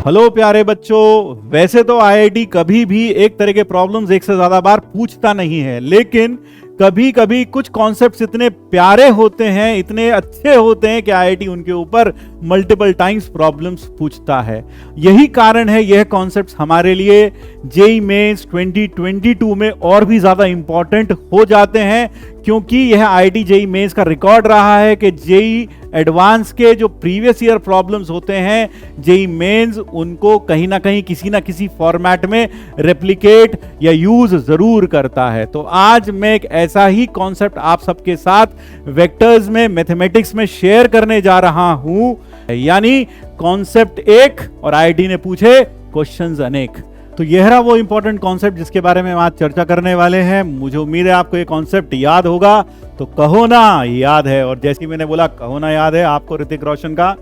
Hello प्यारे बच्चों, वैसे तो आईआईटी कभी भी एक तरह के प्रॉब्लम्स एक से ज्यादा बार पूछता नहीं है, लेकिन कभी कभी कुछ कॉन्सेप्ट्स इतने प्यारे होते हैं, इतने अच्छे होते हैं कि आईआईटी उनके ऊपर मल्टीपल टाइम्स प्रॉब्लम्स पूछता है। यही कारण है यह कॉन्सेप्ट्स हमारे लिए जेईई मेंस 2022 में और भी ज्यादा इंपॉर्टेंट हो जाते हैं, क्योंकि यह आईआईटी जेईई मेंस का रिकॉर्ड रहा है कि जेईई एडवांस के जो प्रीवियस ईयर प्रॉब्लम्स होते हैं जेईई मेंस उनको कहीं ना कहीं किसी ना किसी फॉर्मेट में रेप्लिकेट या यूज जरूर करता है। तो आज मैं एक ऐसा ही कॉन्सेप्ट आप सबके साथ वेक्टर्स में, मैथमेटिक्स में शेयर करने जा रहा हूं, यानी कॉन्सेप्ट एक और आईआईटी ने पूछे क्वेश्चंस अनेक। तो यह रहा वो इंपॉर्टेंट कॉन्सेप्ट जिसके बारे में आज चर्चा करने वाले हैं। मुझे उम्मीद है आपको ये कॉन्सेप्ट याद होगा, तो कहो ना याद है। और जैसे मैंने बोला कहो ना याद है, आपको ऋतिक रोशन का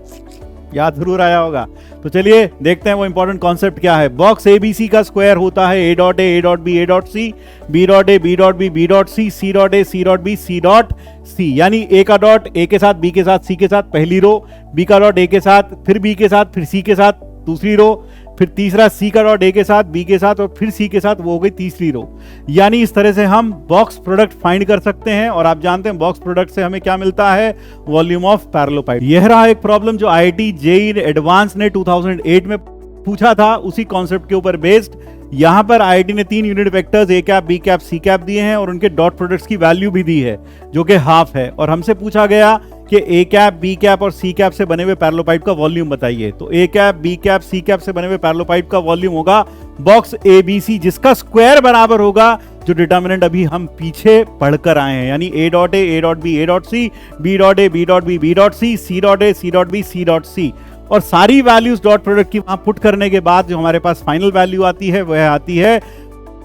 याद जरूर आया होगा। तो चलिए देखते हैं वो इंपॉर्टेंट कॉन्सेप्ट क्या है। बॉक्स एबीसी का स्क्वायर होता है A dot A dot B A dot C, B dot A B dot B B dot C dot A C dot B C dot C, यानी ए का dot A के साथ, B के साथ, सी के साथ पहली रो, बी का डॉट ए के साथ, फिर बी के साथ, फिर सी के साथ दूसरी रो, फिर तीसरा सी का डॉट ए के साथ, बी के साथ और फिर सी के साथ, वो हो गई तीसरी रो। यानी इस तरह से हम बॉक्स प्रोडक्ट फाइंड कर सकते हैं। और आप जानते हैं बॉक्स प्रोडक्ट से हमें क्या मिलता है, वॉल्यूम ऑफ पैरेललोपाइड। यह रहा एक प्रॉब्लम जो आईआईटी जेईई एडवांस ने 2008 में पूछा था, उसी कॉन्सेप्ट के ऊपर बेस्ड। यहां पर आईआईटी ने 3 unit vectors A cap, B cap, C cap दिए हैं और उनके डॉट प्रोडक्ट्स की वैल्यू भी दी है जो कि हाफ है। और हमसे पूछा गया कि ए कैप, बी कैप और सी कैप से बने हुए पैरेललोपाइड का वॉल्यूम बताइए। तो A cap, B cap, C cap से बने हुए पैरेललोपाइड का वॉल्यूम होगा बॉक्स एबीसी, जिसका स्क्वायर बराबर होगा जो डिटर्मिनेंट अभी हम पीछे पढ़कर आए हैं, यानी A dot A dot B A dot C, B dot A B dot B B dot C dot A C dot B C dot C. और सारी वैल्यूज डॉट प्रोडक्ट की वहां पुट करने के बाद जो हमारे पास फाइनल वैल्यू आती है वह आती है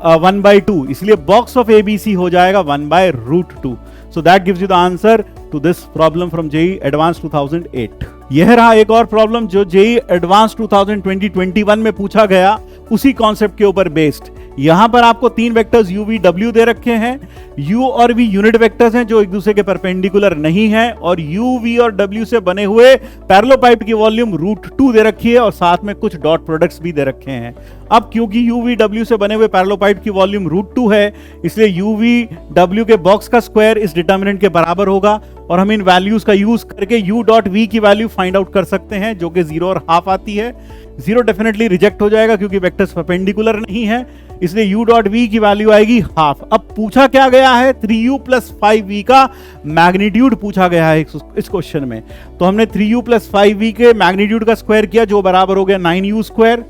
1/2, इसलिए बॉक्स ऑफ एबीसी हो जाएगा 1/√2। So that gives you the answer to this problem from JEE advance 2008। यह रहा एक और प्रॉब्लम जो जेईई एडवांस 2021 में पूछा गया, उसी कॉन्सेप्ट के ऊपर बेस्ड। यहां पर आपको 3 वेक्टर्स u v w दे रखे हैं। u और v यूनिट वेक्टर्स हैं जो एक दूसरे के परपेंडिकुलर नहीं हैं, और u v और w से बने हुए पैरेललोपाइड की वॉल्यूम √2 दे रखी है और साथ में कुछ डॉट प्रोडक्ट्स भी दे रखे हैं। अब क्योंकि u v w से बने हुए पैरेललोपाइड की वॉल्यूम √2 है, इसलिए u v w के बॉक्स का स्क्वायर इस डिटर्मिनेंट के बराबर होगा। और हम इन वैल्यूज का यूज करके u डॉट v की वैल्यू फाइंड आउट कर सकते हैं जो कि 0 और हाफ आती है। 0 डेफिनेटली रिजेक्ट हो जाएगा क्योंकि वेक्टर्स परपेंडिकुलर नहीं है, इसलिए u डॉट v की वैल्यू आएगी हाफ। अब पूछा क्या गया है, 3u प्लस 5v का मैग्नीट्यूड पूछा गया है इस क्वेश्चन में। तो हमने 3u प्लस 5v के मैग्नीट्यूड का स्क्वायर किया जो बराबर हो गया 9u square,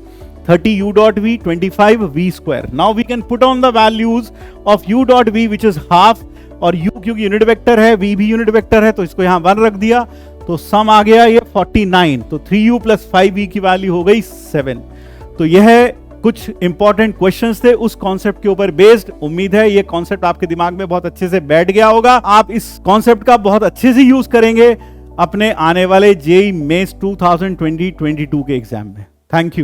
30u dot v, 25v square. Now we can put on the values of u dot v which is half, और u क्योंकि यूनिट वेक्टर है, v भी यूनिट वेक्टर है, तो इसको यहां 1 रख दिया, तो सम आ गया ये 49। तो 3u प्लस 5v की वैल्यू हो गई 7। तो यह कुछ इंपॉर्टेंट क्वेश्चंस थे उस कॉन्सेप्ट के ऊपर बेस्ड। उम्मीद है ये कॉन्सेप्ट आपके दिमाग में बहुत अच्छे से बैठ गया होगा। आप इस कॉन्सेप्ट का बहुत अच्छे से यूज करेंगे अपने आने वाले जेईई मेंस 2022 के एग्जाम में। Thank you.